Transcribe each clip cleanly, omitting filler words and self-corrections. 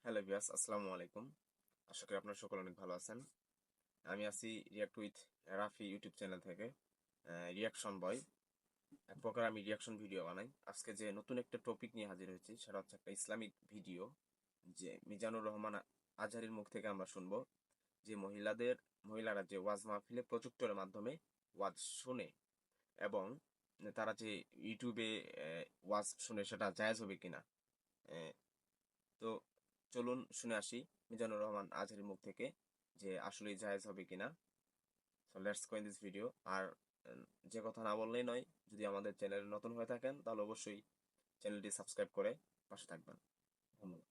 Hello viewers, আসসালামু আলাইকুম। আশা করি আপনারা সকলে অনেক ভালো আছেন। আমি আছি react with Rafi YouTube channel থেকে। রিয়াকশন বয়, এক প্রকার আমি রিয়াকশন ভিডিও বানাই। আজকে যে নতুন একটা টপিক নিয়ে হাজির হয়েছি সেটা হচ্ছে একটা ইসলামিক ভিডিও, যে মিজানুর রহমান আজহারীর মুখ থেকে আমরা শুনবো যে মহিলারা যে ওয়াজ মাহফিলে প্রজেক্টরের মাধ্যমে ওয়াজ শুনে এবং তারা যে ইউটিউবে ওয়াজ শুনে সেটা জায়েজ হবে কিনা। তো চলুন শুনে আসি মিজানুর রহমান আজহারীর মুখ থেকে যে আসলে জায়েজ হবে কিনা। So let's go in this video. আর যে কথা না বললেই নয়, যদি আমাদের চ্যানেলে নতুন হয়ে থাকেন তাহলে অবশ্যই চ্যানেলটি সাবস্ক্রাইব করে পাশে থাকবেন। ধন্যবাদ।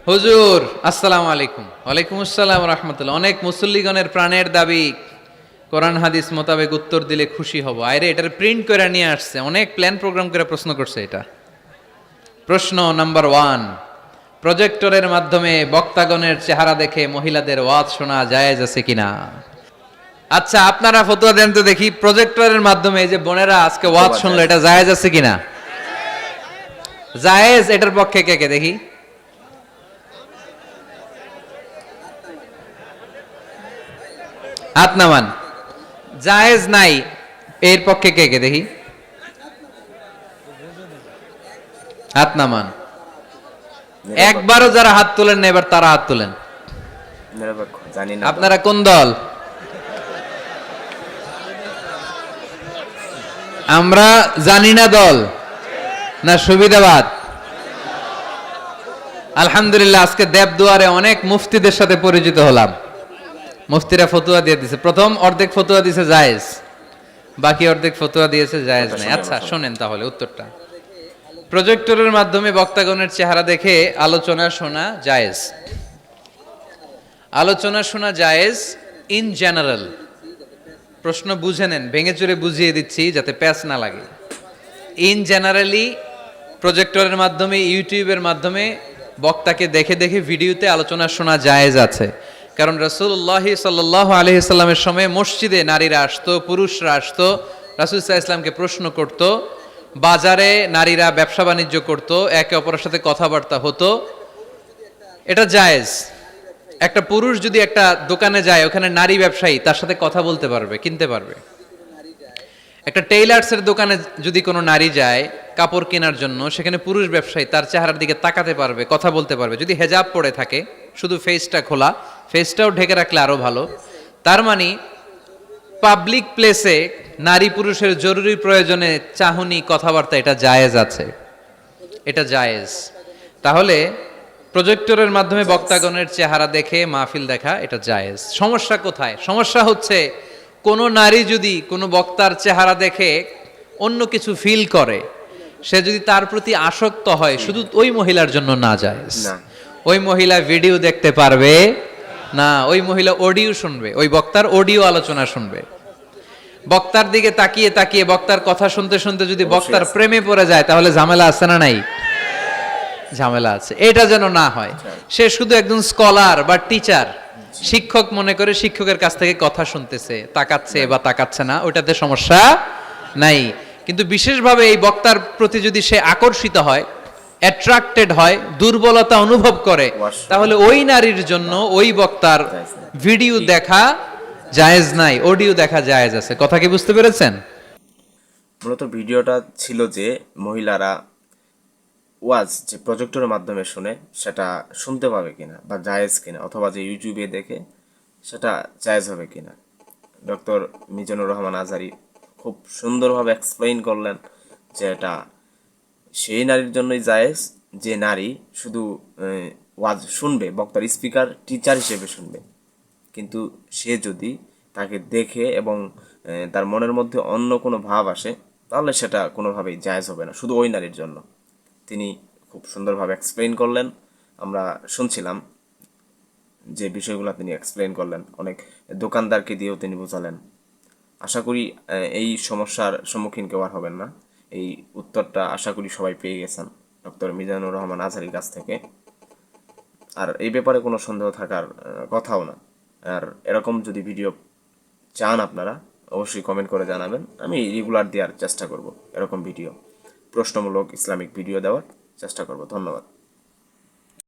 হুজুর আসসালামু আলাইকুম। ওয়ালাইকুম আসসালাম রাহমাতুল্লাহ। অনেক মুসল্লিগণের প্রাণের দাবি, কোরআন হাদিস মোতাবেক উত্তর দিলে খুশি হব। আরে এটার প্রিন্ট করে নিয়ে আসছে, অনেক প্ল্যান প্রোগ্রাম করে প্রশ্ন করছে। এটা প্রশ্ন নাম্বার 1, প্রজেক্টরের মাধ্যমে বক্তাগণের চেহারা দেখে মহিলাদের ওয়াজ শোনা জায়েজ আছে কিনা? আচ্ছা আপনারা ফতোয়া দেন তো দেখি, প্রজেক্টরের মাধ্যমে এই যে বোনেরা আজকে ওয়াজ শুনলো, এটা জায়েজ আছে কিনা? জায়েজ, এটার পক্ষে কে কে দেখি? হাত নামান। জায়েজ নাই, এর পক্ষে কে কে দেখি? হাত নামান। একবারও যারা হাত তোলেন না এবার তারা হাত তোলেন। নিরপেক্ষ, জানি না আপনারা কোন দল? আমরা জানি না দল না সুবিধাবাদ। আলহামদুলিল্লাহ, আজকে দেবদুয়ারে অনেক মুফতিদের সাথে পরিচিত হলাম। মুফতিরা ফতুয়া দিয়ে দিছে। প্রথম অর্ধেক ফতুয়া দিছে জায়েজ, বাকি অর্ধেক ফতুয়া দিয়েছে জায়েজ নাই। আচ্ছা শোনেন তাহলে উত্তরটা। প্রজেক্টরের মাধ্যমে বক্তাগণের চেহারা দেখে আলোচনা শোনা জায়েজ। আলোচনা শোনা জায়েজ ইন জেনারেল। প্রশ্ন বুঝে নেন, ভেঙে চুরে বুঝিয়ে দিচ্ছি যাতে প্যাচ না লাগে। ইন জেনারেলি প্রজেক্টরের মাধ্যমে, ইউটিউবের মাধ্যমে বক্তাকে দেখে দেখে ভিডিওতে আলোচনা শোনা জায়েজ আছে। কারণ রাসূলুল্লাহ সাল্লাল্লাহু আলাইহি সাল্লামের সময় মসজিদে নারীরা আসতো, পুরুষরা আসতো, রাসূল সাল্লাল্লাহু আলাইহি সাল্লামকে প্রশ্ন করত। বাজারে নারীরা ব্যবসা বাণিজ্য করত, একে অপরের সাথে কথাবার্তা হতো, এটা জায়েজ। একটা পুরুষ যদি একটা দোকানে যায়, ওখানে নারী ব্যবসায়ী তার সাথে কথা বলতে পারবে, কিনতে পারবে। একটা টেইলার্সের দোকানে যদি কোনো নারী যায় কাপড় কেনার জন্য, সেখানে পুরুষ ব্যবসায়ী তার চেহারার দিকে তাকাতে পারবে, কথা বলতে পারবে। যদি হেজাব পরে থাকে, শুধু ফেসটা খোলা, ফেসটাও ঢেকে রাখলে আরো ভালো। তার মানে পাবলিক প্লেসে নারী পুরুষের জরুরি প্রয়োজনে চাহনি, কথাবার্তা, এটা জায়েজ আছে, এটা জায়েজ। তাহলে প্রজেক্টরের মাধ্যমে বক্তাগণের চেহারা দেখে মাহফিল দেখা, এটা জায়েজ। সমস্যা কোথায়? সমস্যা হচ্ছে কোনো নারী যদি কোনো বক্তার চেহারা দেখে অন্য কিছু ফিল করে, সে যদি তার প্রতি আসক্ত হয়, শুধু ওই মহিলার জন্য না জায়েজ। ওই মহিলা ভিডিও দেখতে পারবে না, ওই মহিলা অডিও শুনবে, ওই বক্তার অডিও আলোচনা শুনবে। বক্তার দিকে তাকিয়ে তাকিয়ে বক্তার কথা শুনতে শুনতে যদি বক্তার প্রেমে পড়ে যায়, তাহলে ঝামেলা আছে না নাই? ঝামেলা আছে। এটা যেন না হয়। সে শুধু একজন স্কলার বা টিচার, শিক্ষক মনে করে শিক্ষকের কাছ থেকে কথা শুনতেছে, তাকাচ্ছে বা তাকাচ্ছে না, ওটাতে সমস্যা নাই। কিন্তু বিশেষভাবে এই বক্তার প্রতি যদি সে আকর্ষিত হয়, অ্যাট্রাক্টেড হয়, দুর্বলতা অনুভব করে, তাহলে ওই নারীর জন্য ওই বক্তার ভিডিও দেখা জায়েজ নাই, অডিও দেখা জায়েজ আছে। কথা কি বুঝতে পেরেছেন? মূলত ভিডিওটা ছিল যে মহিলারা ওয়াজ যে প্রজেক্টরের মাধ্যমে শুনে সেটা শুনতে পাবে কিনা বা জায়েজ কিনা, অথবা যে ইউটিউবে দেখে সেটা জায়েজ হবে কিনা। ডক্টর মিজানুর রহমান আজহারী খুব সুন্দরভাবে এক্সপ্লেইন করলেন যে এটা সেই নারীর জন্যই জায়েজ যে নারী শুধু ওয়াজ শুনবে, বক্তার স্পিকার টিচার হিসেবে শুনবে, কিন্তু সে যদি তাকে দেখে এবং তার মনের মধ্যে অন্য কোনো ভাব আসে, তাহলে সেটা কোনোভাবেই জায়েজ হবে না, শুধু ওই নারীর জন্য। তিনি খুব সুন্দরভাবে এক্সপ্লেইন করলেন, আমরা শুনছিলাম যে বিষয়গুলো তিনি এক্সপ্লেইন করলেন, অনেক দোকানদারকে দিয়েও তিনি বোঝালেন। আশা করি এই সমস্যার সম্মুখীন কেউ আর হবেন না। এই উত্তরটা আশা করি সবাই পেয়ে গেছেন ডক্টর মিজানুর রহমান আজহারীর কাছ থেকে। আর এই ব্যাপারে কোনো সন্দেহ থাকার কথাও না। আর এরকম যদি ভিডিও চান আপনারা অবশ্যই কমেন্ট করে জানাবেন, আমি রেগুলার দেওয়ার চেষ্টা করব। এরকম ভিডিও, প্রশ্নমূলক ইসলামিক ভিডিও দেওয়ার চেষ্টা করব। ধন্যবাদ।